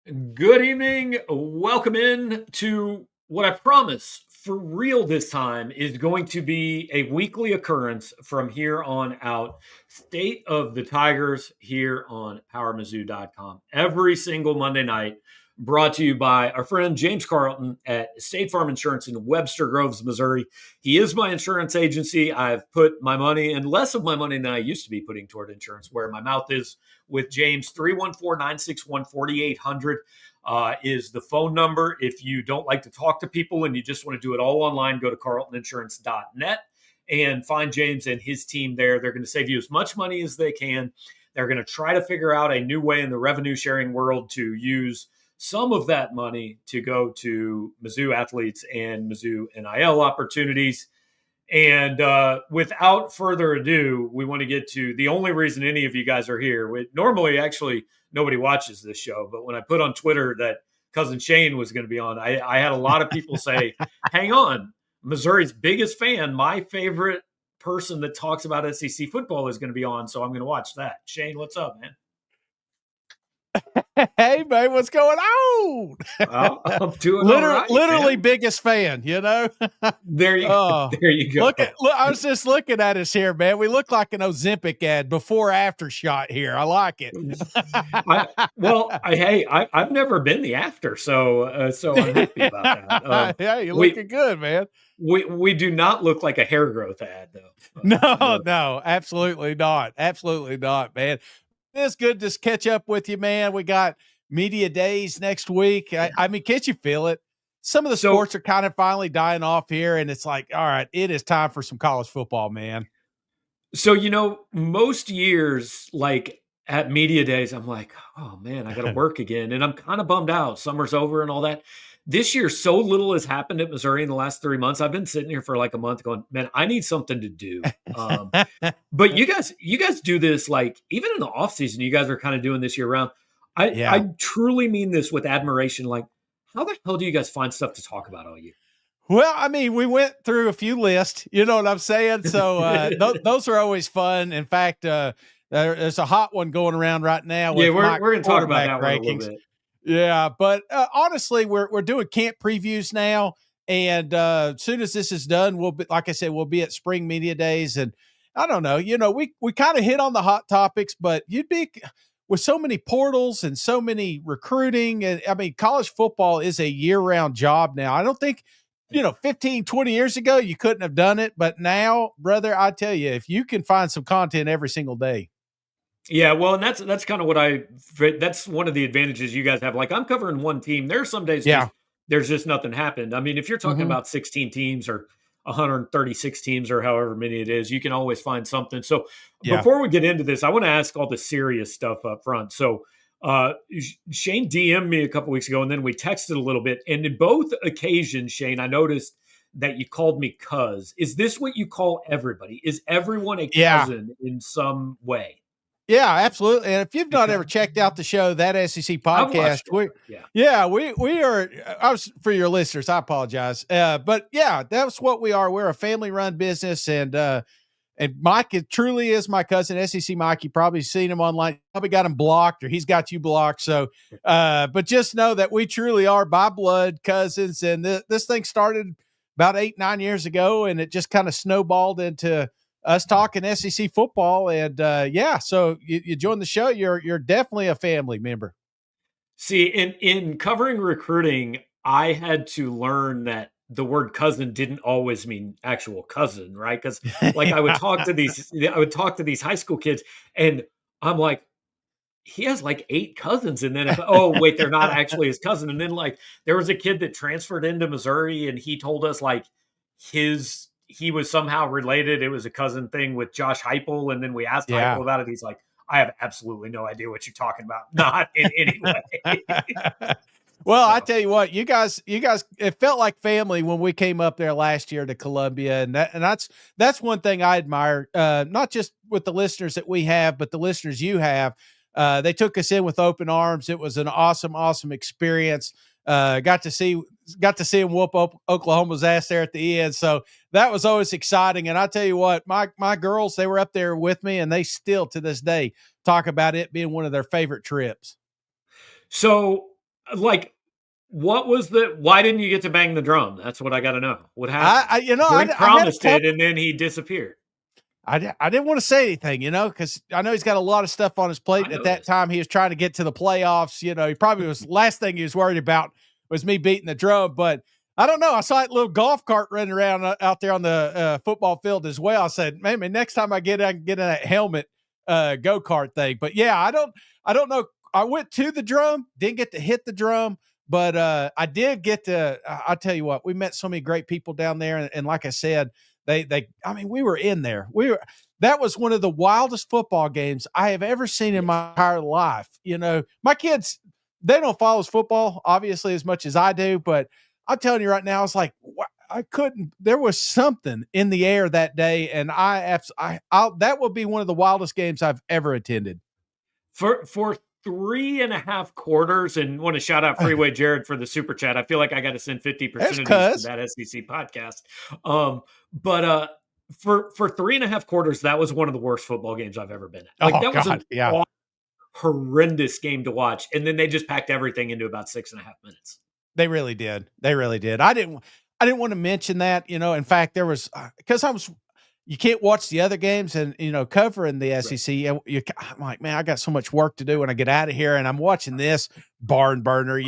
Good evening. Welcome in to what I promise for real this time is going to be a weekly occurrence from here on out. State of the Tigers here on PowerMizzou.com every single Monday night. Brought to you by our friend James Carlton at State Farm Insurance in Webster Groves, Missouri. He is my insurance agency. I've put my money and less of my money than I used to be putting toward insurance, where my mouth is with James. 314-961-4800 is the phone number. If you don't like to talk to people and you just want to do it all online, go to carltoninsurance.net and find James and his team there. They're going to save you as much money as they can. They're going to try to figure out a new way in the revenue sharing world to use some of that money to go to Mizzou athletes and Mizzou NIL opportunities. And without further ado, we want to get to the only reason any of you guys are here. Normally, actually, nobody watches this show, but when I put on Twitter that cousin Shane was going to be on, I had a lot of people say, hang on, Missouri's biggest fan, my favorite person that talks about SEC football is going to be on, so I'm going to watch that. Shane, what's up, man? Hey, man, what's going on? Well, I'm doing all right, literally man. biggest fan, you know? There you go. There you go. Look, I was just looking at us here, man. We look like an Ozempic ad before after shot here. I like it. I've never been the after, so I'm happy about that. Yeah, you're looking good, man. We do not look like a hair growth ad, though. No, absolutely not. Absolutely not, man. It's good to catch up with you, man. We got media days next week. I mean, can't you feel it? Some of the sports are kind of finally dying off here, and it's like, all right, it is time for some college football, man. So, most years, like at media days, I'm like, oh man, I got to work again. And I'm kind of bummed out. Summer's over and all that. This year, so little has happened at Missouri in the last 3 months. I've been sitting here for like a month going, man, I need something to do. But you guys do this, like, even in the off season, you guys are kind of doing this year round. I truly mean this with admiration. Like, how the hell do you guys find stuff to talk about all year? Well, I mean, we went through a few lists, you know what I'm saying? So those are always fun. In fact, there's a hot one going around right now. Yeah, we're going to talk about that one a little bit. Yeah, but honestly, we're doing camp previews now, and as soon as this is done, we'll be, like I said, we'll be at spring media days, and I don't know, we kind of hit on the hot topics, but you'd be with so many portals and so many recruiting, and I mean, college football is a year-round job now. I don't think 15, 20 years ago, you couldn't have done it. But now, brother, I tell you, if you can find some content every single day. Yeah, well, and that's kind of that's one of the advantages you guys have. Like, I'm covering one team. There are some days there's just nothing happened. I mean, if you're talking about 16 teams or 136 teams or however many it is, you can always find something. So before we get into this, I want to ask all the serious stuff up front. So Shane DM'd me a couple weeks ago, and then we texted a little bit. And in both occasions, Shane, I noticed that you called me cuz. Is this what you call everybody? Is everyone a cousin in some way? Yeah, absolutely. And if you've not ever checked out the show, That SEC Podcast, we are, for your listeners, I apologize. But yeah, that's what we are. We're a family run business. And Mike truly is my cousin, SEC Mike. You probably seen him online. Probably got him blocked, or he's got you blocked. So, but just know that we truly are by blood cousins. And this thing started about 8-9 years ago, and it just kind of snowballed into us talking SEC football. And so you join the show. You're definitely a family member. See, in covering recruiting, I had to learn that the word cousin didn't always mean actual cousin, right? Because like I would talk to these high school kids, and I'm like, he has like 8 cousins. And then wait, they're not actually his cousin. And then like there was a kid that transferred into Missouri, and he told us like he was somehow related. It was a cousin thing with Josh Heupel. And then we asked Heupel about it. He's like, I have absolutely no idea what you're talking about. Not in any way. Well, I tell you what, you guys, it felt like family when we came up there last year to Columbia. And that's one thing I admire, not just with the listeners that we have, but the listeners you have. They took us in with open arms. It was an awesome experience. Got to see him whoop up Oklahoma's ass there at the end. So that was always exciting. And I tell you what, my girls, they were up there with me, and they still to this day talk about it being one of their favorite trips. So Like, why didn't you get to bang the drum? That's what I got to know. What happened? I promised it and then he disappeared. I didn't want to say anything, because I know he's got a lot of stuff on his plate. At that time, he was trying to get to the playoffs. He probably was last thing he was worried about was me beating the drum. But I don't know. I saw that little golf cart running around out there on the football field as well. I said, maybe next time I can get in that helmet go-kart thing. But yeah, I don't know. I went to the drum, didn't get to hit the drum, but I did get to. I'll tell you what, we met so many great people down there, and like I said. We were in there. That was one of the wildest football games I have ever seen in my entire life. My kids, they don't follow that obviously as much as I do, but I'm telling you right now, it's like, there was something in the air that day. And that will be one of the wildest games I've ever attended. For 3.5 quarters, and want to shout out Freeway Jared for the super chat. I feel like I got to send 50% of these to that SEC podcast. But for 3.5 quarters, that was one of the worst football games I've ever been at. Was a horrendous game to watch. And then they just packed everything into about 6.5 minutes. They really did. I didn't want to mention that, in fact, there was, because you can't watch the other games and, covering the SEC. Right. I'm like, man, I got so much work to do when I get out of here, and I'm watching this barn burner,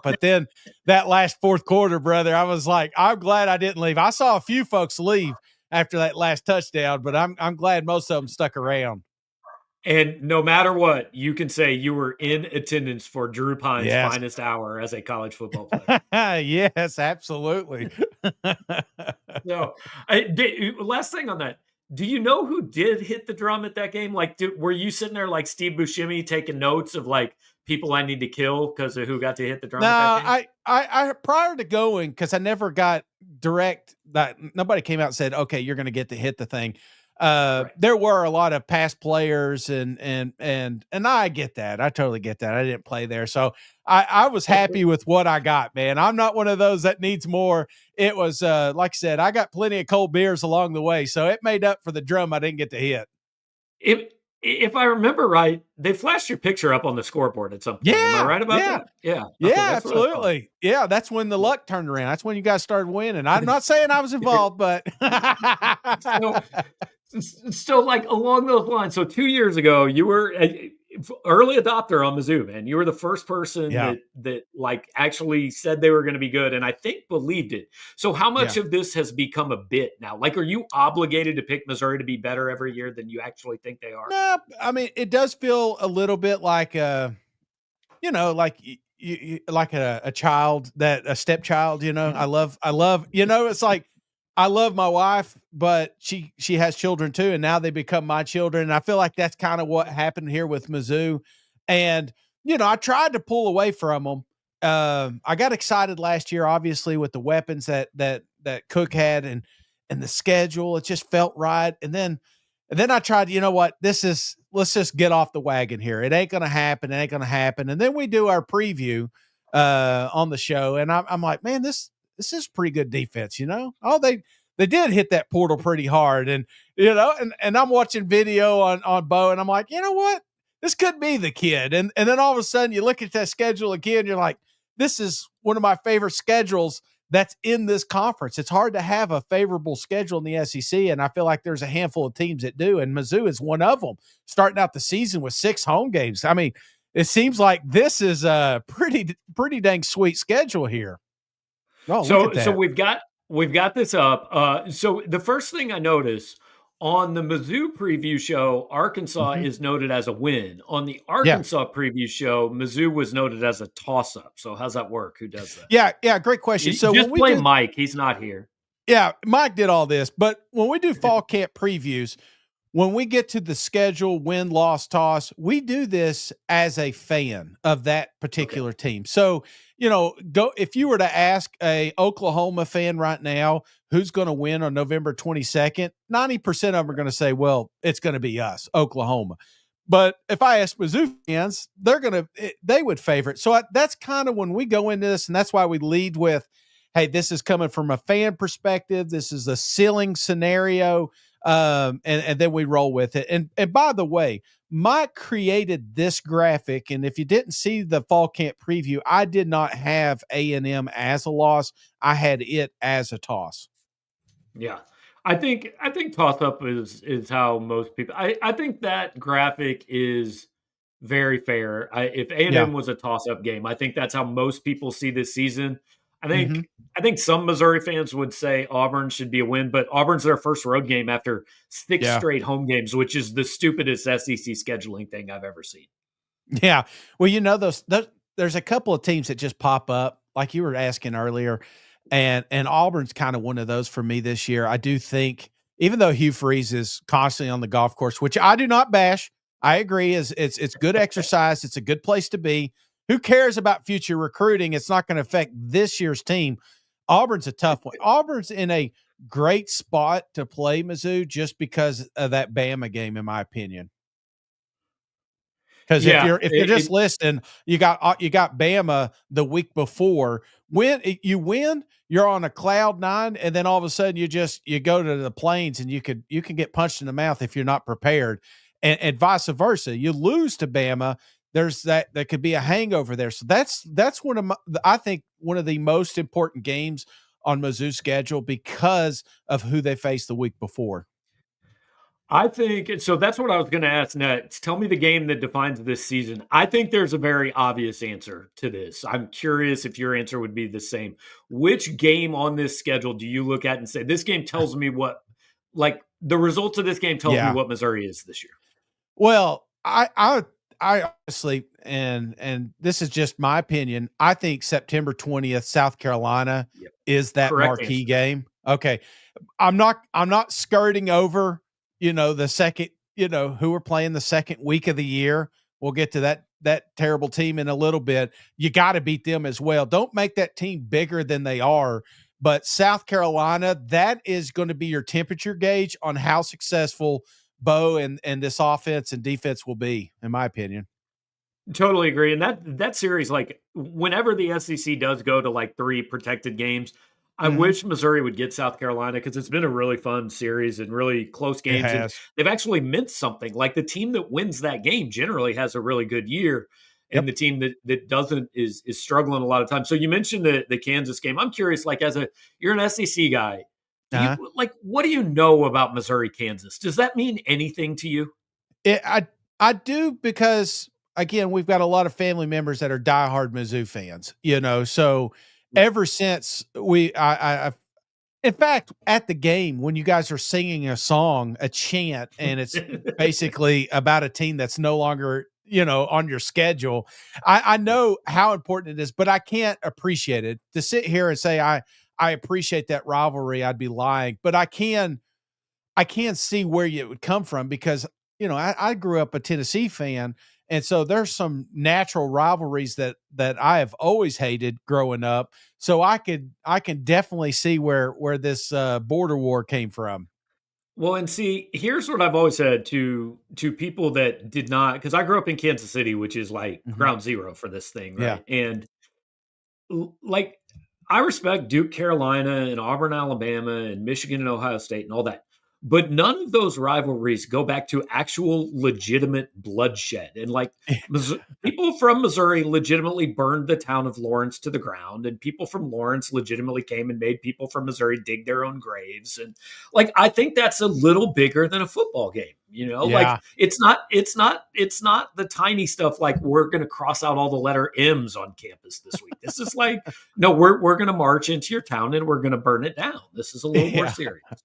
but then that last fourth quarter, brother, I was like, I'm glad I didn't leave. I saw a few folks leave after that last touchdown, but I'm glad most of them stuck around. And no matter what, you can say you were in attendance for Drew Pine's finest hour as a college football player. Yes, absolutely. No, last thing on that. Do you know who did hit the drum at that game? Were you sitting there like Steve Buscemi taking notes of people I need to kill because of who got to hit the drum? No, at that game? I prior to going, because I never got direct that nobody came out and said, okay, you're going to get to hit the thing. Right. There were a lot of past players and I get that. I totally get that. I didn't play there. So I was happy with what I got, man. I'm not one of those that needs more. It was, like I said, I got plenty of cold beers along the way. So it made up for the drum I didn't get to hit. If I remember right, they flashed your picture up on the scoreboard at some point. Yeah. Am I right about that? Yeah. Yeah, absolutely. Yeah. That's when the luck turned around. That's when you guys started winning. I'm not saying I was involved, but So along those lines. So 2 years ago, you were an early adopter on Mizzou, man. You were the first person that actually said they were going to be good, and I think believed it. So how much of this has become a bit now? Are you obligated to pick Missouri to be better every year than you actually think they are? No, I mean, it does feel a little bit like a child, a stepchild. I love. It's like, I love my wife, but she has children too, and now they become my children. And I feel like that's kind of what happened here with Mizzou. And I tried to pull away from them. I got excited last year, obviously, with the weapons that Cook had and the schedule. It just felt right. And then I tried. Let's just get off the wagon here. It ain't gonna happen. It ain't gonna happen. And then we do our preview on the show, and I'm like, man, this is pretty good defense, Oh, they did hit that portal pretty hard. And, and I'm watching video on Bo, and I'm like, you know what? This could be the kid. And then all of a sudden you look at that schedule again, you're like, this is one of my favorite schedules that's in this conference. It's hard to have a favorable schedule in the SEC. And I feel like there's a handful of teams that do. And Mizzou is one of them, starting out the season with 6 home games. I mean, it seems like this is a pretty dang sweet schedule here. Oh, so we've got this up. So the first thing I noticed on the Mizzou preview show, Arkansas is noted as a win. On the Arkansas preview show, Mizzou was noted as a toss-up. So how's that work? Who does that? Yeah, great question. So just play Mike. He's not here. Yeah, Mike did all this. But when we do fall camp previews, when we get to the schedule, win, loss, toss, we do this as a fan of that particular team. So, if you were to ask a Oklahoma fan right now, who's going to win on November 22nd, 90% of them are going to say, well, it's going to be us, Oklahoma. But if I ask Mizzou fans, they would favor it. So that's kind of when we go into this, and that's why we lead with, hey, this is coming from a fan perspective. This is a ceiling scenario. and then we roll with it. And by the way, Mike created this graphic, and if you didn't see the fall camp preview, I did not have A&M as a loss. I had it as a toss. Yeah. I think toss up is how most people I think that graphic is very fair. If Yeah. A&M was a toss up game, I think that's how most people see this season. I Mm-hmm. think I think some Missouri fans would say Auburn should be a win, but Auburn's their first road game after 6 Yeah. straight home games, which is the stupidest SEC scheduling thing I've ever seen. Yeah. Well, there's a couple of teams that just pop up, like you were asking earlier, and Auburn's kind of one of those for me this year. I do think, even though Hugh Freeze is constantly on the golf course, which I do not bash, I agree is it's good exercise. It's a good place to be. Who cares about future recruiting? It's not going to affect this year's team. Auburn's a tough one. Auburn's in a great spot to play Mizzou just because of that Bama game, in my opinion. Because if Yeah, you're just listening, you got Bama the week before. When you win, you're on a cloud nine, and then all of a sudden you go to the plains and you can get punched in the mouth if you're not prepared, and vice versa. You lose to Bama, there's that could be a hangover there. So that's I think one of the most important games on Mizzou's schedule because of who they faced the week before. I think so. That's what I was going to ask next. Tell me the game that defines this season. I think there's a very obvious answer to this. I'm curious if your answer would be the same. Which game on this schedule do you look at and say, this game tells me what, like the results of this game tells me Yeah. what Missouri is this year? Well, I honestly, and this is just my opinion, I think September 20th, South Carolina Yep. is that Correct marquee answer. game. Okay. I'm not skirting over, the second, who are playing the second week of the year. We'll get to that terrible team in a little bit. You got to beat them as well. Don't make that team bigger than they are. But South Carolina, that is going to be your temperature gauge on how successful Bo and this offense and defense will be, in my opinion. Totally agree. And that series, like whenever the SEC does go to like 3 protected games, I Mm-hmm. wish Missouri would get South Carolina because it's been a really fun series and really close It games. And has. they've actually meant something. Like the team that wins that game generally has a really good year. And Yep. the team that doesn't is struggling a lot of times. So you mentioned the Kansas game. I'm curious, like you're an SEC guy. Do Uh-huh. you like what do you know about Missouri, Kansas? Does that mean anything to you? I do because again, we've got a lot of family members that are diehard Mizzou fans, so Right. ever since in fact, at the game, when you guys are singing a chant, and it's basically about a team that's no longer, on your schedule, I know how important it is, but I can't appreciate it. To sit here and say I appreciate that rivalry, I'd be lying, but I can see where it would come from because, I grew up a Tennessee fan. And so there's some natural rivalries that I have always hated growing up. So I can definitely see where this border war came from. Well, and see, here's what I've always said to people that did not, because I grew up in Kansas City, which is like Mhm. ground zero for this thing, Yeah. right? And like I respect Duke, Carolina, and Auburn, Alabama, and Michigan and Ohio State and all that. But none of those rivalries go back to actual legitimate bloodshed. And like people from Missouri legitimately burned the town of Lawrence to the ground, and people from Lawrence legitimately came and made people from Missouri dig their own graves. And like I think that's a little bigger than a football game. Like Yeah. it's not the tiny stuff like we're going to cross out all the letter M's on campus this week. This is like no, we're going to march into your town and we're going to burn it down. This is a little more Yeah. serious.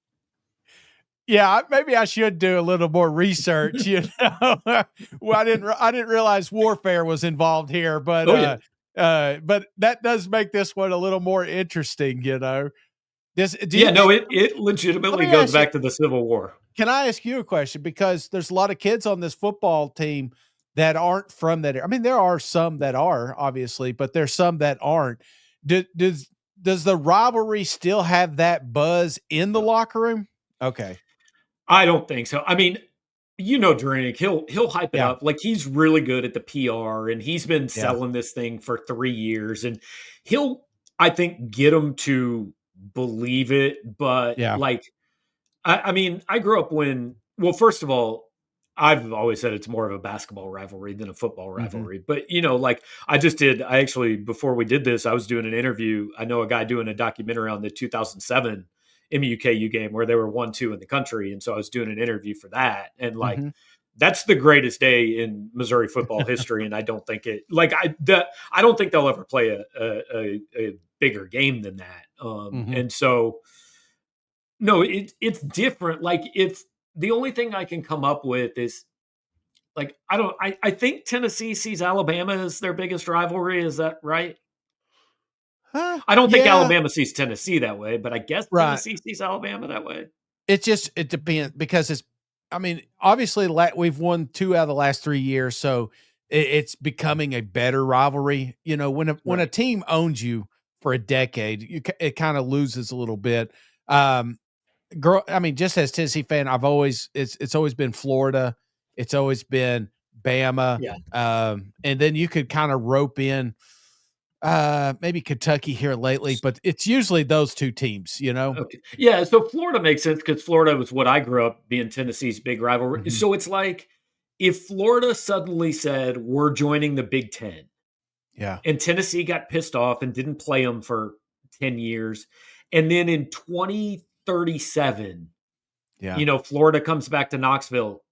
Yeah, maybe I should do a little more research, Well, I didn't realize warfare was involved here, Oh yeah. but that does make this one a little more interesting. Do you Yeah, no, think it let legitimately me goes ask you, back to the Civil War. can I ask you a question? Because there's a lot of kids on this football team that aren't from that area. I mean, there are some that are, obviously, but there's some that aren't. Does the rivalry still have that buzz in the No. locker room? Okay. I don't think so. I mean, Drink, he'll hype it Yeah. up. Like he's really good at the PR and he's been Yeah. selling this thing for 3 years and he'll I think get them to believe it, but Yeah. like I mean, I grew up well, first of all, I've always said it's more of a basketball rivalry than a football Mm-hmm. rivalry. But, like I actually, before we did this, I was doing an interview. I know a guy doing a documentary on the 2007 MUKU game where they were 1-2 in the country. And so I was doing an interview for that. And Mm-hmm. that's the greatest day in Missouri football history. And I don't think I don't think they'll ever play a bigger game than that. Mm-hmm. And so, no, it's different. Like if the only thing I can come up with is I think Tennessee sees Alabama as their biggest rivalry. Is that right? I don't think Yeah. Alabama sees Tennessee that way, but I guess Right. Tennessee sees Alabama that way. It depends because I mean, obviously we've won 2 out of the last 3 years, so it's becoming a better rivalry. When a Right. team owns you for a decade, it kind of loses a little bit. Um, I mean, just as Tennessee fan, it's always been Florida, it's always been Bama, Yeah. and then you could kind of rope in maybe Kentucky here lately, but it's usually those 2 teams. Okay. Yeah. So Florida makes sense because Florida was what I grew up being Tennessee's big rivalry. Mhm. So it's like if Florida suddenly said, we're joining the Big Ten, Yeah. and Tennessee got pissed off and didn't play them for 10 years. And then in 2037, Yeah. Florida comes back to Knoxville.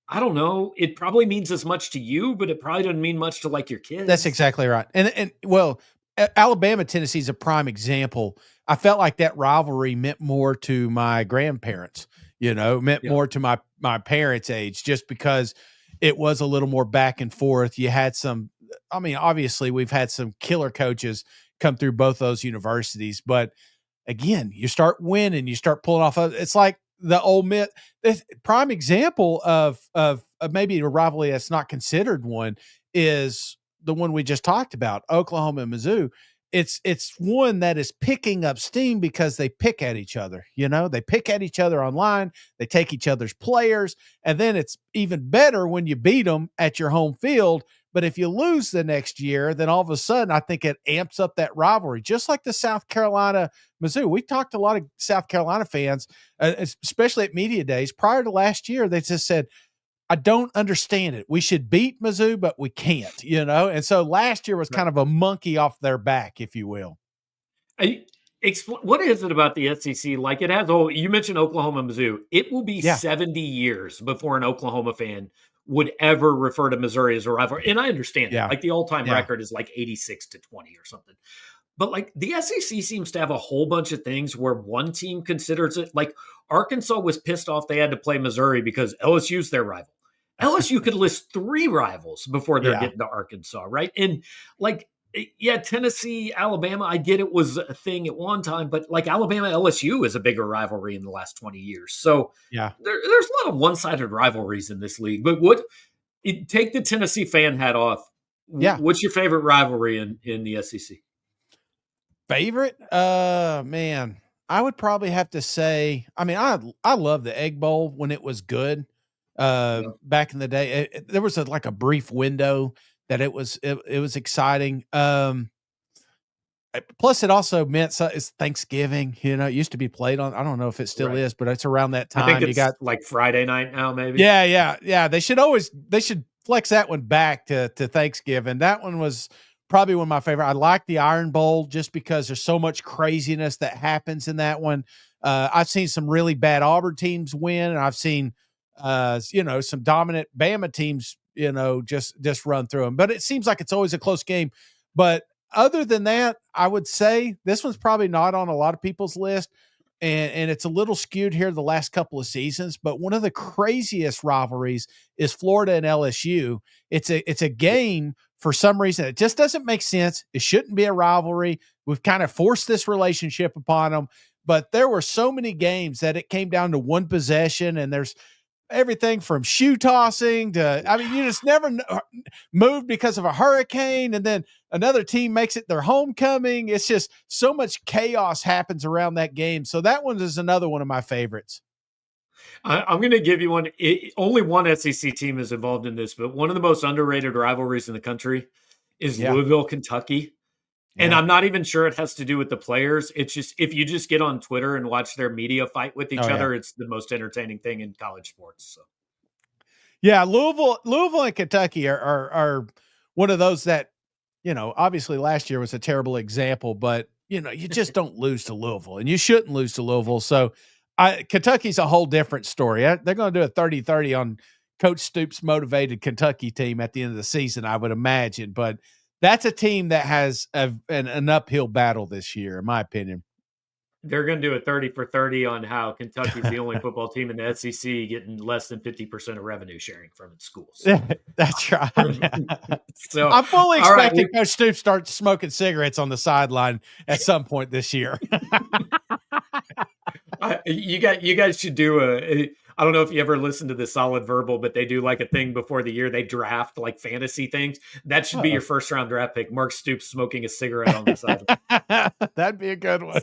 I don't know. It probably means as much to you, but it probably doesn't mean much to like your That's kids. exactly right. And well, Alabama, Tennessee is a prime example. I felt like that rivalry meant more to my grandparents, meant Yeah. more to my parents' age, just because it was a little more back and forth. You had I mean, obviously we've had some killer coaches come through both those universities, but again, you start winning, you start pulling off. It's like the old myth. This prime example of maybe a rivalry that's not considered one is the one we just talked about, Oklahoma and Mizzou. It's one that is picking up steam because they pick at each other. They pick at each other online. They take each other's players, and then it's even better when you beat them at your home field. But if you lose the next year, then all of a sudden, I think it amps up that rivalry, just like the South Carolina Mizzou. We talked to a lot of South Carolina fans, especially at media days prior to last year. They just said, I don't understand it. We should beat Mizzou, but we can't. And so last year was Right. kind of a monkey off their back, if you will. What is it about the SEC? Like it has, you mentioned Oklahoma, Mizzou. It will be Yeah. 70 years before an Oklahoma fan would ever refer to Missouri as a rival. And I understand that. Yeah. Like the all-time Yeah. record is like 86-20 or something. But like the SEC seems to have a whole bunch of things where one team considers it like Arkansas was pissed off they had to play Missouri because LSU's their rival. LSU could list 3 rivals before they're Yeah. getting to Arkansas, right? And like, yeah, Tennessee, Alabama, I get it was a thing at one time, but like Alabama, LSU is a bigger rivalry in the last 20 years. So Yeah. there's a lot of one-sided rivalries in this league. But take the Tennessee fan hat off. Yeah. What's your favorite rivalry in the SEC? Favorite? Man, I would probably have to say, I mean, I love the Egg Bowl when it was good. Yeah. Back in the day, there was like a brief window that it was exciting. Plus it also meant it's Thanksgiving. It used to be played on. I don't know if it still Right. is, but it's around that I think time. You it's got like Friday night now, maybe. yeah. They should flex that one back to Thanksgiving. That one was probably one of my favorite. I like the Iron Bowl just because there's so much craziness that happens in that one. I've seen some really bad Auburn teams win, and I've seen some dominant Bama teams, just run through them. But it seems like it's always a close game. But other than that, I would say this one's probably not on a lot of people's list. And it's a little skewed here the last couple of seasons, but one of the craziest rivalries is Florida and LSU. It's a game for some reason. It just doesn't make sense. It shouldn't be a rivalry. We've kind of forced this relationship upon them, but there were so many games that it came down to one possession, and there's everything from shoe tossing to, I mean, you just never moved because of a hurricane. And then another team makes it their homecoming. It's just so much chaos happens around that game. So that one is another one of my favorites. I'm going to give you one. Only one SEC team is involved in this, but one of the most underrated rivalries in the country is Yeah. Louisville, Kentucky. And I'm not even sure it has to do with the players. It's just, if you just get on Twitter and watch their media fight with each other, it's the most entertaining thing in college sports. So. Yeah, Louisville and Kentucky are one of those that, obviously last year was a terrible example, but you just don't lose to Louisville, and you shouldn't lose to Louisville. So Kentucky's a whole different story. They're going to do a 30-30 on Coach Stoops' motivated Kentucky team at the end of the season, I would imagine. But that's a team that has an uphill battle this year, in my opinion. They're going to do a 30 for 30 on how Kentucky's the only football team in the SEC getting less than 50% of revenue sharing from its schools. Yeah, that's right. So I'm fully expecting Coach Stoops start smoking cigarettes on the sideline at some point this year. You guys should do I don't know if you ever listened to the Solid Verbal, but they do like a thing before the year. They draft like fantasy things. That should be your first round draft pick. Mark Stoops smoking a cigarette on the sideline. That'd be a good one.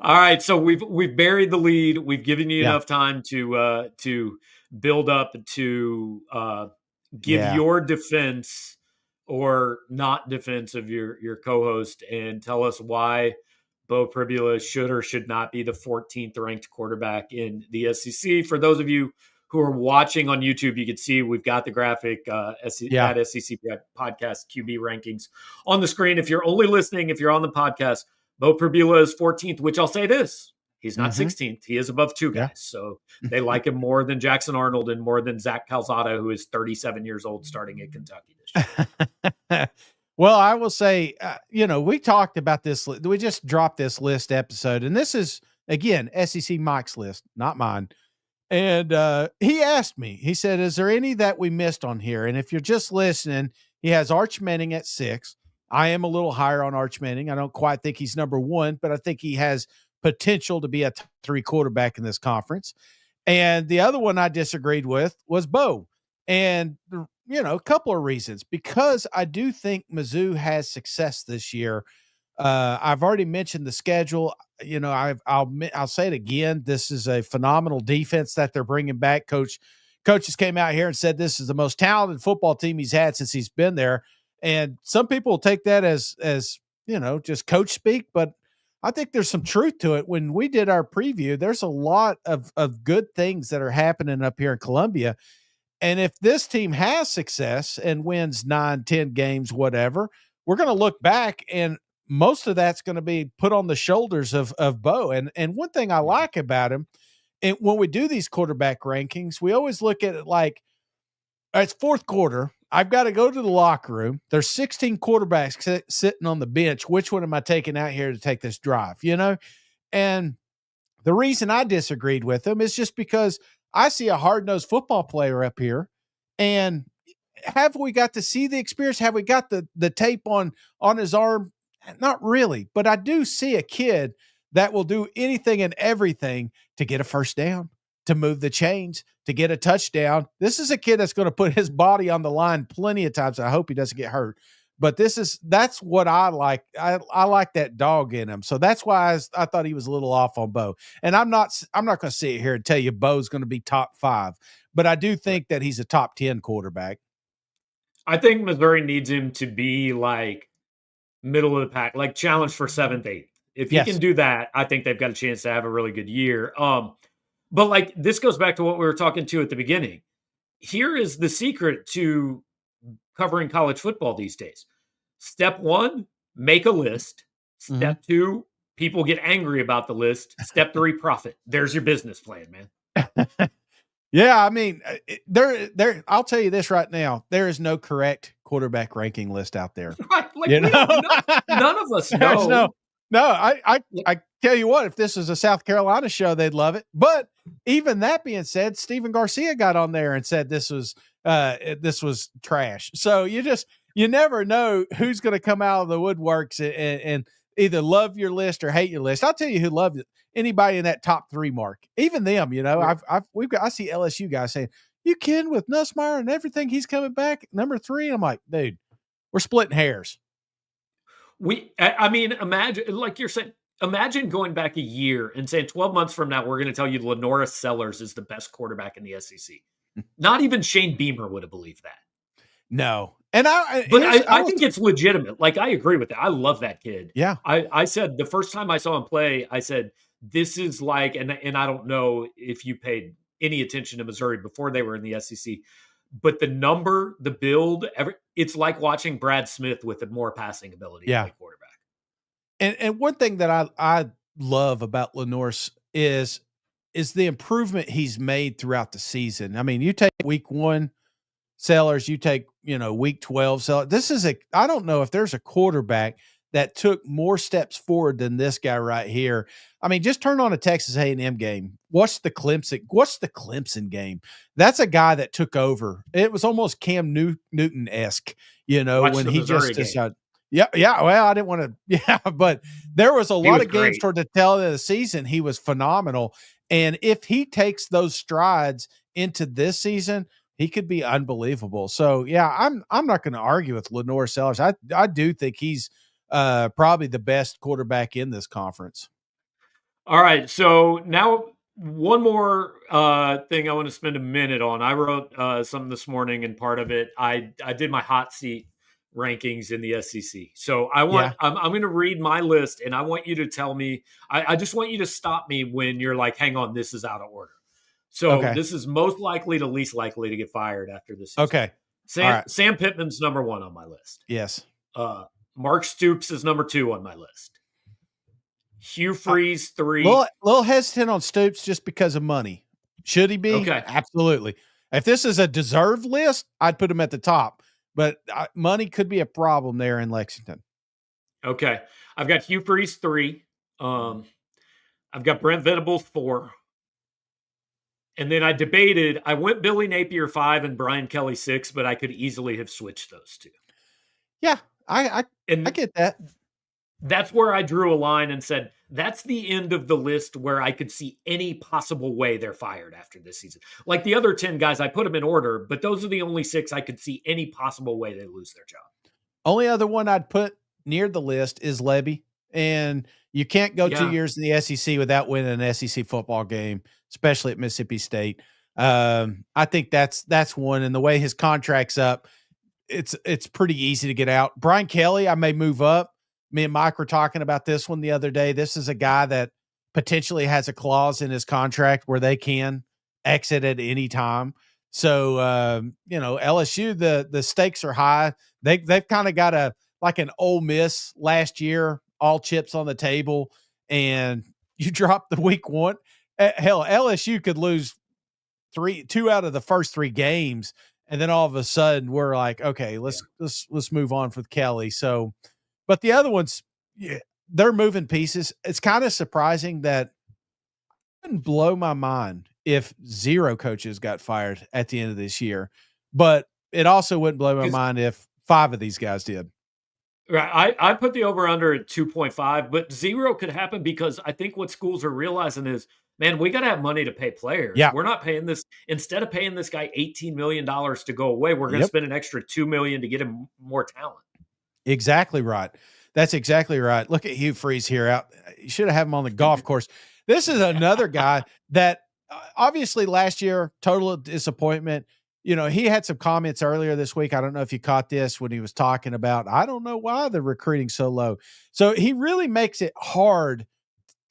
All right. So we've buried the lead. We've given you enough time to build up, to give your defense or not defense of your co-host, and tell us why Bo Pribula should or should not be the 14th ranked quarterback in the SEC. For those of you who are watching on YouTube, you can see we've got the graphic at SEC Podcast QB rankings on the screen. If you're only listening, if you're on the podcast, Bo Pribula is 14th, which I'll say this. He's not 16th. He is above two guys. So they like him more than Jackson Arnold and more than Zach Calzada, who is 37 years old starting at Kentucky this year. Well, I will say, we talked about this. We just dropped this list episode, and this is, again, SEC Mike's list, not mine. And he asked me, he said, is there any that we missed on here? And if you're just listening, he has Arch Manning at 6. I am a little higher on Arch Manning. I don't quite think he's number 1, but I think he has potential to be a top 3 quarterback in this conference. And the other one I disagreed with was Bo. And a couple of reasons, because I do think Mizzou has success this year. I've already mentioned the schedule. I'll say it again. This is a phenomenal defense that they're bringing back. Coaches came out here and said this is the most talented football team he's had since he's been there. And some people will take that as just coach speak, but I think there's some truth to it. When we did our preview, there's a lot of good things that are happening up here in Columbia. And if this team has success and wins 9, 10 games, whatever, we're going to look back and most of that's going to be put on the shoulders of Bo. And one thing I like about him, and when we do these quarterback rankings, we always look at it like, it's fourth quarter. I've got to go to the locker room. There's 16 quarterbacks sitting on the bench. Which one am I taking out here to take this drive? And the reason I disagreed with him is just because I see a hard-nosed football player up here, and have we got to see the experience? Have we got the tape on his arm? Not really, but I do see a kid that will do anything and everything to get a first down, to move the chains, to get a touchdown. This is a kid that's going to put his body on the line plenty of times. I hope he doesn't get hurt. But that's what I like. I like that dog in him. So that's why I thought he was a little off on Bo. And I'm not going to sit here and tell you Bo's going to be top 5, but I do think that he's a top 10 quarterback. I think Missouri needs him to be like middle of the pack, like challenge for 7th, 8th. If he can do that, I think they've got a chance to have a really good year. But like this goes back to what we were talking to at the beginning. Here is the secret to covering college football these days. Step 1, make a list. Step 2, people get angry about the list. Step 3, profit. There's your business plan, man. Yeah, I mean, I'll tell you this right now. There is no correct quarterback ranking list out there. Right. Like, none of us know. No, I tell you what, if this was a South Carolina show, they'd love it. But even that being said, Stephen Garcia got on there and said this was trash. So you never know who's going to come out of the woodworks and either love your list or hate your list. I'll tell you who loves it. Anybody in that top 3 mark, even them, I see LSU guys saying, you kidding with Nussmeier and everything? He's coming back number 3. I'm like, dude, we're splitting hairs. Imagine, like you're saying, imagine going back a year and saying 12 months from now, we're going to tell you Lenora Sellers is the best quarterback in the SEC. Not even Shane Beamer would have believed that. No. And I think it's legitimate. Like, I agree with that. I love that kid. Yeah. I said the first time I saw him play, I said, this is like, and I don't know if you paid any attention to Missouri before they were in the SEC, but the build, it's like watching Brad Smith with a more passing ability to play quarterback. And one thing that I love about Lenorse is the improvement he's made throughout the season. I mean, you take week 1 Sellers, you take, week 12 Sellers. I don't know if there's a quarterback that took more steps forward than this guy right here. I mean, just turn on a Texas A&M game. Watch the Clemson game. That's a guy that took over. It was almost Cam Newton-esque, when he just decided. Yeah. Well, I didn't want to. Yeah, but there was a lot of games toward the tail end of the season. He was phenomenal, and if he takes those strides into this season, he could be unbelievable. So yeah, I'm not going to argue with Lenore Sellers. I do think he's probably the best quarterback in this conference. All right, so now one more thing I want to spend a minute on. I wrote something this morning, and part of it I did my hot seat rankings in the SEC. So I'm going to read my list, and I want you to tell me. I just want you to stop me when you're like, "Hang on, this is out of order." So this is most likely to least likely to get fired after this season. Okay. Sam Pittman's number 1 on my list. Yes. Mark Stoops is number 2 on my list. Hugh Freeze 3. Little hesitant on Stoops just because of money. Should he be? Okay. Absolutely. If this is a deserved list, I'd put him at the top. But money could be a problem there in Lexington. Okay. I've got Hugh Freeze 3. I've got Brent Venables 4. And then I went Billy Napier 5 and Brian Kelly 6, but I could easily have switched those 2. Yeah, I get that. That's where I drew a line and said, that's the end of the list where I could see any possible way they're fired after this season. Like the other 10 guys, I put them in order, but those are the only 6 I could see any possible way they lose their job. Only other one I'd put near the list is Lebby. And you can't go 2 years in the SEC without winning an SEC football game, especially at Mississippi State. I think that's one. And the way his contract's up, it's pretty easy to get out. Brian Kelly, I may move up. Me and Mike were talking about this one the other day. This is a guy that potentially has a clause in his contract where they can exit at any time. So, LSU, the stakes are high. They've kind of got an Ole Miss last year, all chips on the table, and you drop the week 1. Hell, LSU could lose 2 out of the first 3 games, and then all of a sudden we're like, okay, let's move on for Kelly. So, but the other ones, they're moving pieces. It's kind of surprising that it wouldn't blow my mind if 0 coaches got fired at the end of this year, but it also wouldn't blow my mind if 5 of these guys did. Right. I put the over under at 2.5, but 0 could happen because I think what schools are realizing is, man, we got to have money to pay players. Yeah. We're not paying this. Instead of paying this guy $18 million to go away, we're going to spend an extra $2 million to get him more talent. Exactly right. That's exactly right. Look at Hugh Freeze here. You should have him on the golf course. This is another guy that obviously last year, total disappointment. He had some comments earlier this week. I don't know if you caught this when he was talking about, I don't know why the recruiting's so low. So he really makes it hard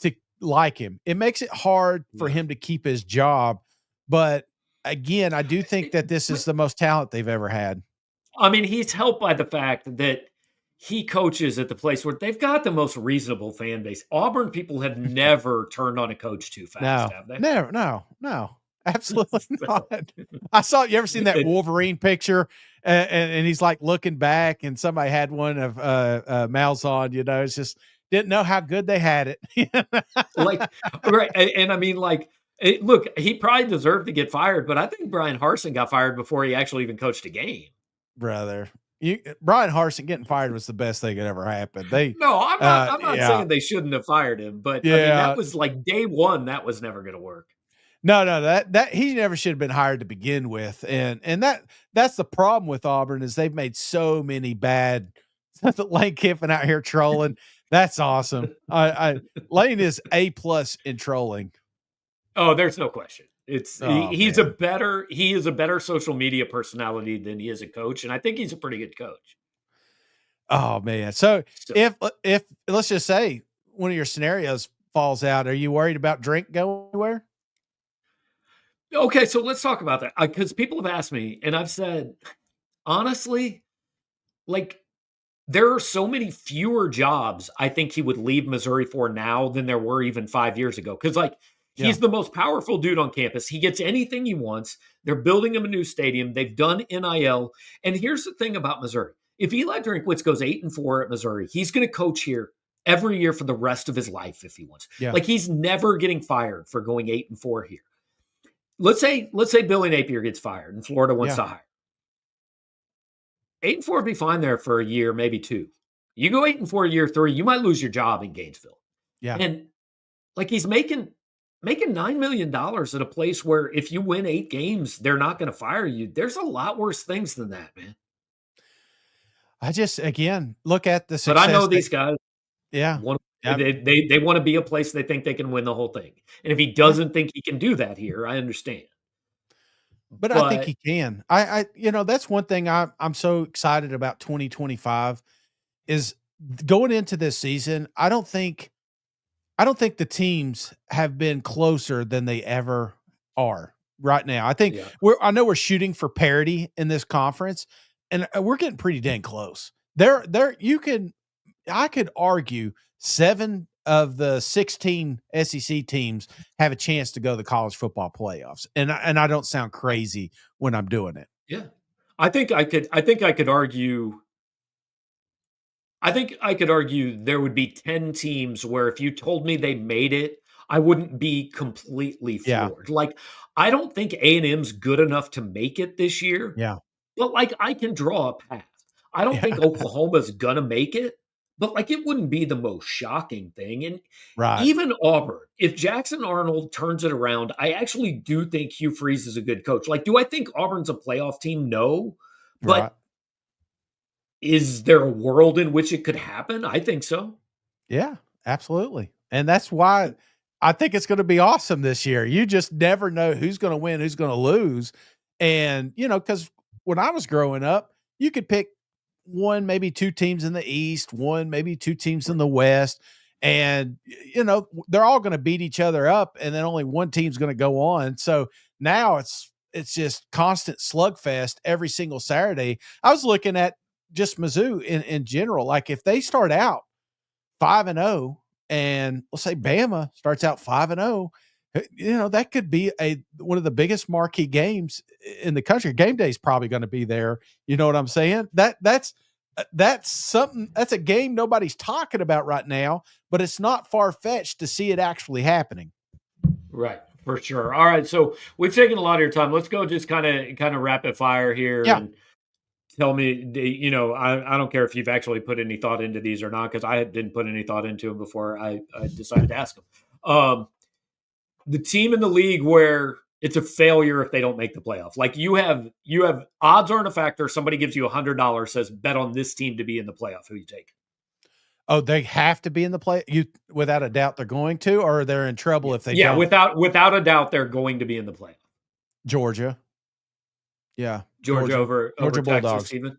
to like him. It makes it hard for him to keep his job. But again, I do think that this is the most talent they've ever had. I mean, he's helped by the fact that he coaches at the place where they've got the most reasonable fan base. Auburn people have never turned on a coach too fast, have they? No. Absolutely not. I saw, you ever seen that Wolverine picture and he's like looking back and somebody had one of Malzahn, it's just didn't know how good they had it. Right. And I mean, look, he probably deserved to get fired, but I think Brian Harsin got fired before he actually even coached a game. Brother. Brian Harsin getting fired was the best thing that ever happened. I'm not saying they shouldn't have fired him, but I mean, that was like day one. That was never going to work. No, that he never should have been hired to begin with. And that's the problem with Auburn is they've made so many bad Lane Kiffin out here trolling. That's awesome. Lane is A+ in trolling. Oh, there's no question. He is a better social media personality than he is a coach, and I think he's a pretty good coach. Oh man. So if let's just say one of your scenarios falls out, are you worried about Drink going anywhere? Okay, so let's talk about that because people have asked me, and I've said honestly, like there are so many fewer jobs I think he would leave Missouri for now than there were even 5 years ago. Because he's the most powerful dude on campus. He gets anything he wants. They're building him a new stadium. They've done NIL. And here's the thing about Missouri: if Eli Drinkwitz goes 8-4 at Missouri, he's going to coach here every year for the rest of his life if he wants. Yeah. Like he's never getting fired for going 8-4 here. Let's say Billy Napier gets fired and Florida wants to hire. 8-4 would be fine there for a year, maybe 2. You go 8-4 year 3, you might lose your job in Gainesville. Yeah. And like he's making $9 million at a place where if you win 8 games, they're not going to fire you. There's a lot worse things than that, man. I just, again, look at the success. But I know these guys. Yeah. They want to be a place they think they can win the whole thing. And if he doesn't think he can do that here, I understand. But I think he can. I that's one thing I'm so excited about 2025 is going into this season. I don't think the teams have been closer than they ever are right now. I think I know we're shooting for parity in this conference, and we're getting pretty dang close. I could argue 7 of the 16 SEC teams have a chance to go to the college football playoffs. And I don't sound crazy when I'm doing it. Yeah. I think I could argue there would be 10 teams where if you told me they made it, I wouldn't be completely floored. Yeah. Like I don't think A&M's good enough to make it this year. Yeah. But like I can draw a path. I don't think Oklahoma's gonna make it. But, like, it wouldn't be the most shocking thing. And even Auburn, if Jackson Arnold turns it around, I actually do think Hugh Freeze is a good coach. Like, do I think Auburn's a playoff team? No. But is there a world in which it could happen? I think so. Yeah, absolutely. And that's why I think it's going to be awesome this year. You just never know who's going to win, who's going to lose. And, because when I was growing up, you could pick 1, maybe 2 teams in the East, 1, maybe 2 teams in the West. And, they're all going to beat each other up and then only one team's going to go on. So now it's just constant slugfest every single Saturday. I was looking at just Mizzou in general. Like if they start out 5-0 and let's say Bama starts out 5-0, that could be one of the biggest marquee games in the country. Game day is probably going to be there. You know what I'm saying? That's something. That's a game nobody's talking about right now, but it's not far fetched to see it actually happening. Right, for sure. All right, so we've taken a lot of your time. Let's go just kind of rapid fire here and tell me. I don't care if you've actually put any thought into these or not because I didn't put any thought into them before I decided to ask them. The team in the league where it's a failure if they don't make the playoff. Like you have odds aren't a factor. Somebody gives you $100, says bet on this team to be in the playoff. Who you take? Oh, they have to be in the play. Without a doubt, they're going to, or they're in trouble if they don't. Without a doubt, they're going to be in the playoff. Georgia. Yeah. Georgia over Bulldogs. Texas, even.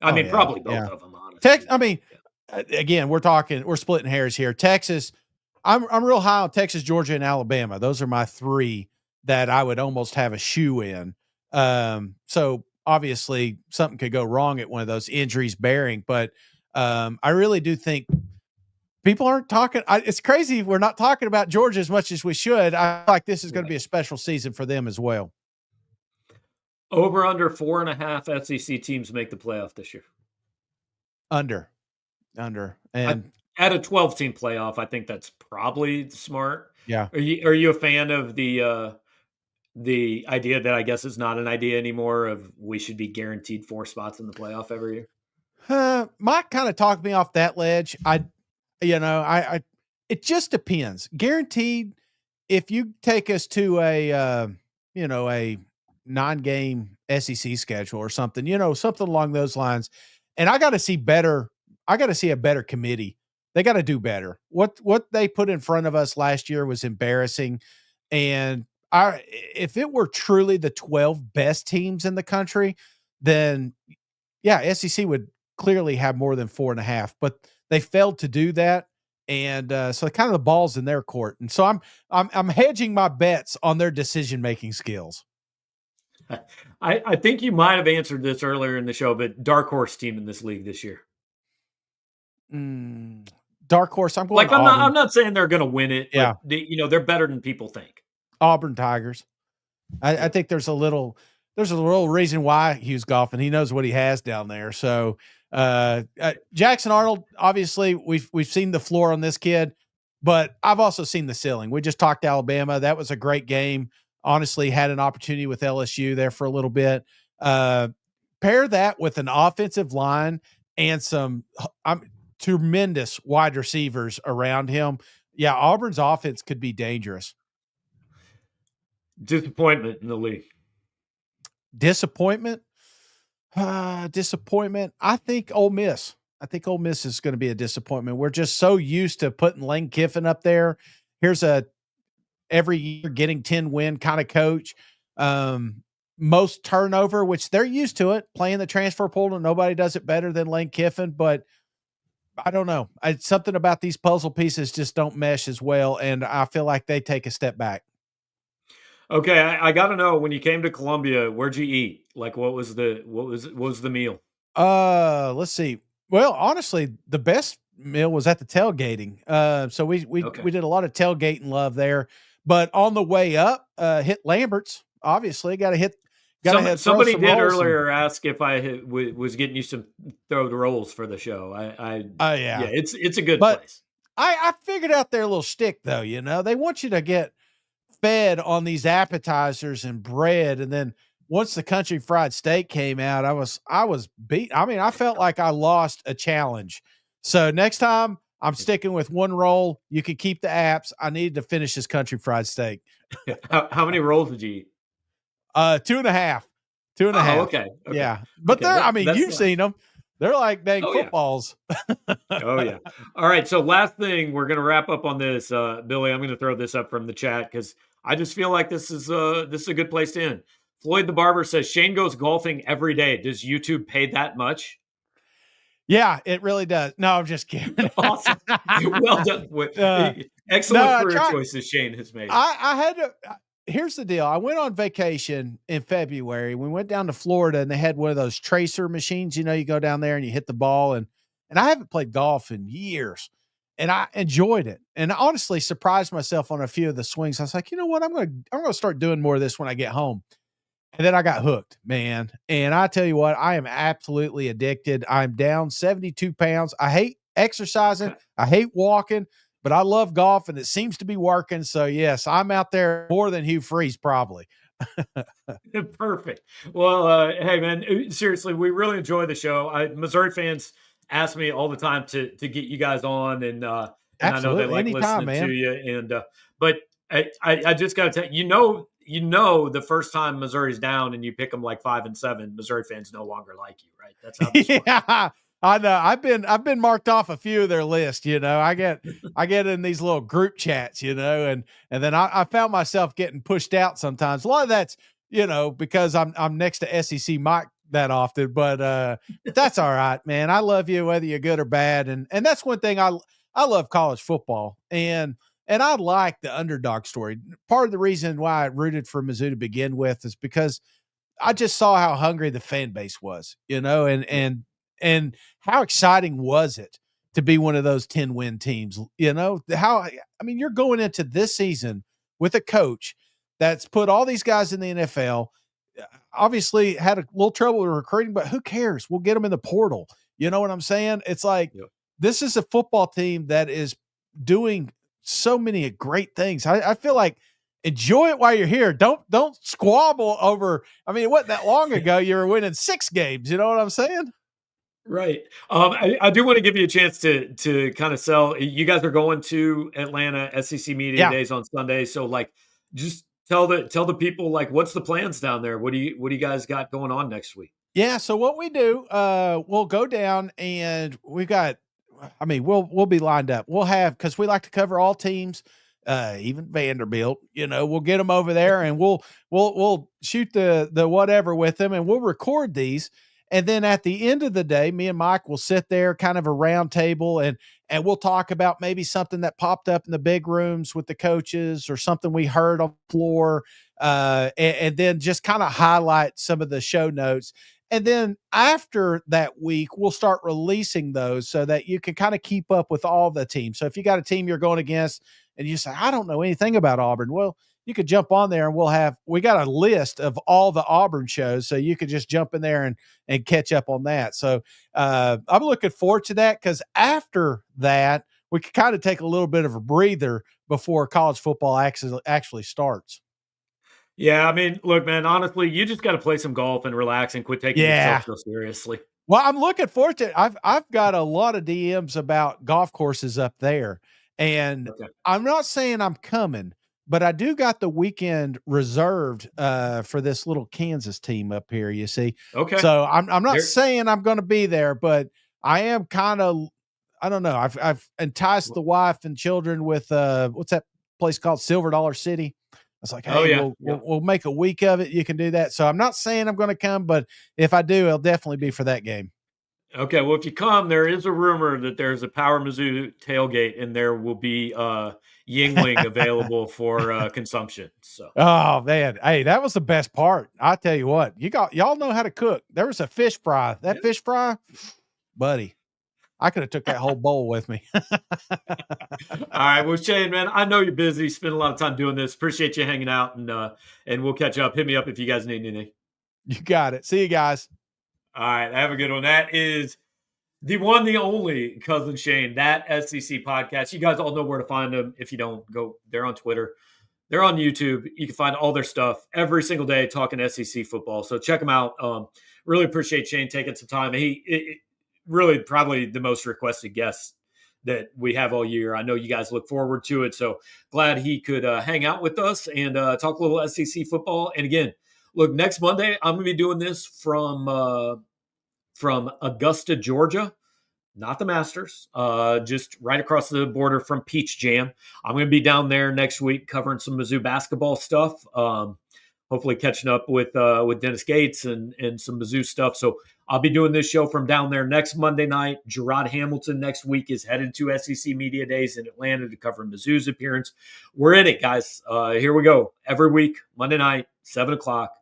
Probably both of them, honestly. Again, we're splitting hairs here. Texas, I'm real high on Texas, Georgia, and Alabama. Those are my 3 that I would almost have a shoe in. So obviously something could go wrong at one of those, injuries bearing, but I really do think people aren't talking. It's crazy we're not talking about Georgia as much as we should. I feel like this is going to be a special season for them as well. Over under 4.5 SEC teams make the playoff this year. Under. And at a 12-team playoff, I think that's probably smart. Yeah. Are you a fan of the idea that I guess is not an idea anymore of we should be guaranteed 4 spots in the playoff every year? Mike kind of talked me off that ledge. It just depends. Guaranteed, if you take us to a 9-game SEC schedule or something, something along those lines. And I got to see a better committee. They got to do better. What they put in front of us last year was embarrassing. And if it were truly the 12 best teams in the country, then yeah, SEC would clearly have more than 4.5, but they failed to do that. And so kind of the ball's in their court. And so I'm hedging my bets on their decision-making skills. I think you might have answered this earlier in the show, but dark horse team in this league this year. Dark horse. I'm going. Like I'm not saying they're going to win it. Yeah, but they're better than people think. Auburn Tigers. I think there's a little reason why Hugh's golfing. He knows what he has down there. So Jackson Arnold, obviously we've seen the floor on this kid, but I've also seen the ceiling. We just talked Alabama. That was a great game. Honestly, had an opportunity with LSU there for a little bit. Pair that with an offensive line and some tremendous wide receivers around him. Yeah, Auburn's offense could be dangerous. Disappointment in the league. Disappointment. I think Ole Miss. I think Ole Miss is going to be a disappointment. We're just so used to putting Lane Kiffin up there. Here's a every year getting 10 win kind of coach. Most turnover, which they're used to it, playing the transfer portal. Nobody does it better than Lane Kiffin, but I don't know. It's something about these puzzle pieces just don't mesh as well, and I feel like they take a step back. Okay, I got to know, when you came to Columbia, where'd you eat? Like, what was the meal? Let's see. Well, honestly, the best meal was at the tailgating. So we did a lot of tailgating love there. But on the way up, hit Lambert's. Obviously, got to hit. Somebody did earlier ask if I was getting you some throw rolls for the show. Yeah, it's a good place. I figured out their little shtick though. They want you to get fed on these appetizers and bread, and then once the country fried steak came out, I was beat. I mean, I felt like I lost a challenge. So next time I'm sticking with one roll. You can keep the apps. I needed to finish this country fried steak. How many rolls did you eat? 2.5. 2.5. Okay. Yeah. But you've seen them. They're like dang footballs. Yeah. Oh yeah. All right. So last thing, we're going to wrap up on this. Billy, I'm going to throw this up from the chat because I just feel like this is a good place to end. Floyd the Barber says Shane goes golfing every day. Does YouTube pay that much? Yeah, it really does. No, I'm just kidding. Awesome. Well done. Excellent career choices Shane has made. I had to. Here's the deal. I went on vacation in February. We went down to Florida and they had one of those tracer machines. You go down there and you hit the ball, and I haven't played golf in years, and I enjoyed it. And I honestly surprised myself on a few of the swings. I was like, you know what? I'm going to start doing more of this when I get home. And then I got hooked, man. And I tell you what, I am absolutely addicted. I'm down 72 pounds. I hate exercising. I hate walking, but I love golf and it seems to be working. So yes, I'm out there more than Hugh Freeze probably. Perfect. Well, hey man, seriously, we really enjoy the show. Missouri fans ask me all the time to get you guys on, and I know they like listening to you. And but I just got to tell you, the first time Missouri's down and you pick them like 5-7, Missouri fans no longer like you, right? That's how this works. I know. I've been marked off a few of their lists. I get in these little group chats, and then I found myself getting pushed out sometimes. A lot of that's because I'm next to SEC Mike that often, but that's all right, man. I love you whether you're good or bad, and that's one thing I love college football, and I like the underdog story. Part of the reason why I rooted for Mizzou to begin with is because I just saw how hungry the fan base was, and how exciting was it to be one of those 10-win teams? You're going into this season with a coach that's put all these guys in the NFL, obviously had a little trouble with recruiting, but who cares? We'll get them in the portal. You know what I'm saying? It's like, This is a football team that is doing so many great things. I feel like enjoy it while you're here. Don't squabble over. I mean, it wasn't that long ago you were winning 6 games. You know what I'm saying? Right. I do want to give you a chance to kind of sell. You guys are going to Atlanta SEC Media Days on Sunday, so just tell the people what's the plans down there. What do you guys got going on next week? Yeah. So what we do, we'll go down and we've got. We'll be lined up. We'll have, because we like to cover all teams. even Vanderbilt, we'll get them over there and we'll shoot the whatever with them and we'll record these. And then at the end of the day, me and Mike will sit there kind of a round table and we'll talk about maybe something that popped up in the big rooms with the coaches or something we heard on the floor. And then just kind of highlight some of the show notes. And then after that week, we'll start releasing those so that you can kind of keep up with all the teams. So if you got a team you're going against and you say, I don't know anything about Auburn, well, you could jump on there and we got a list of all the Auburn shows. So you could just jump in there and catch up on that. So I'm looking forward to that because after that, we could kind of take a little bit of a breather before college football actually starts. Yeah, I mean, look, man, honestly, you just got to play some golf and relax and quit taking yourself so seriously. Well, I'm looking forward to it. I've got a lot of DMs about golf courses up there, and I'm not saying I'm coming, but I do got the weekend reserved for this little Kansas team up here, you see. Okay. So I'm not saying I'm going to be there, but I am kind of, I don't know. I've enticed the wife and children with what's that place called? Silver Dollar City. I was like, hey, we'll make a week of it. You can do that. So I'm not saying I'm going to come, but if I do, it'll definitely be for that game. Okay. Well, if you come, there is a rumor that there's a Power Mizzou tailgate and there will be Yingling available for consumption. So, oh man, hey, that was the best part. I tell you what, y'all know how to cook. There was a fish fry. That fish fry, buddy. I could have took that whole bowl with me. All right. Well, Shane, man, I know you're busy. Spend a lot of time doing this. Appreciate you hanging out and we'll catch up. Hit me up if you guys need anything. You got it. See you guys. All right. Have a good one. That is the one, the only Cousin Shane, that SEC podcast. You guys all know where to find them. If you don't, go. They're on Twitter. They're on YouTube. You can find all their stuff every single day talking SEC football. So check them out. Really appreciate Shane taking some time. Really probably the most requested guest that we have all year. I know you guys look forward to it. So glad he could hang out with us and talk a little SEC football. And again, look, next Monday, I'm going to be doing this from Augusta, Georgia, not the Masters, just right across the border from Peach Jam. I'm going to be down there next week covering some Mizzou basketball stuff. Hopefully catching up with Dennis Gates and some Mizzou stuff. So I'll be doing this show from down there next Monday night. Gerard Hamilton next week is headed to SEC Media Days in Atlanta to cover Mizzou's appearance. We're in it, guys. Here we go. Every week, Monday night, 7 o'clock.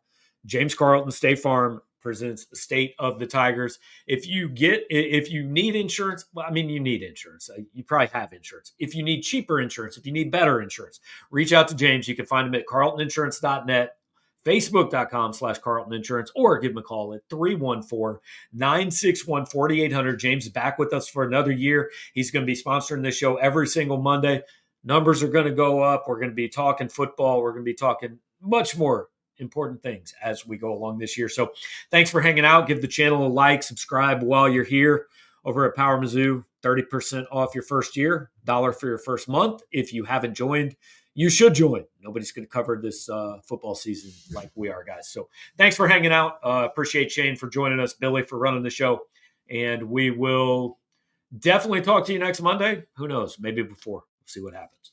James Carlton, State Farm presents State of the Tigers. If you need insurance, well, I mean, you need insurance. You probably have insurance. If you need cheaper insurance, if you need better insurance, reach out to James. You can find him at carltoninsurance.net. Facebook.com/Carlton Insurance, or give him a call at 314-961-4800. James is back with us for another year. He's going to be sponsoring this show every single Monday. Numbers are going to go up. We're going to be talking football. We're going to be talking much more important things as we go along this year. So thanks for hanging out. Give the channel a like, subscribe while you're here over at Power Mizzou. 30% off your first year, $1 for your first month. If you haven't joined, you should join. Nobody's going to cover this football season like we are, guys. So thanks for hanging out. Appreciate Shane for joining us, Billy for running the show. And we will definitely talk to you next Monday. Who knows? Maybe before. We'll see what happens.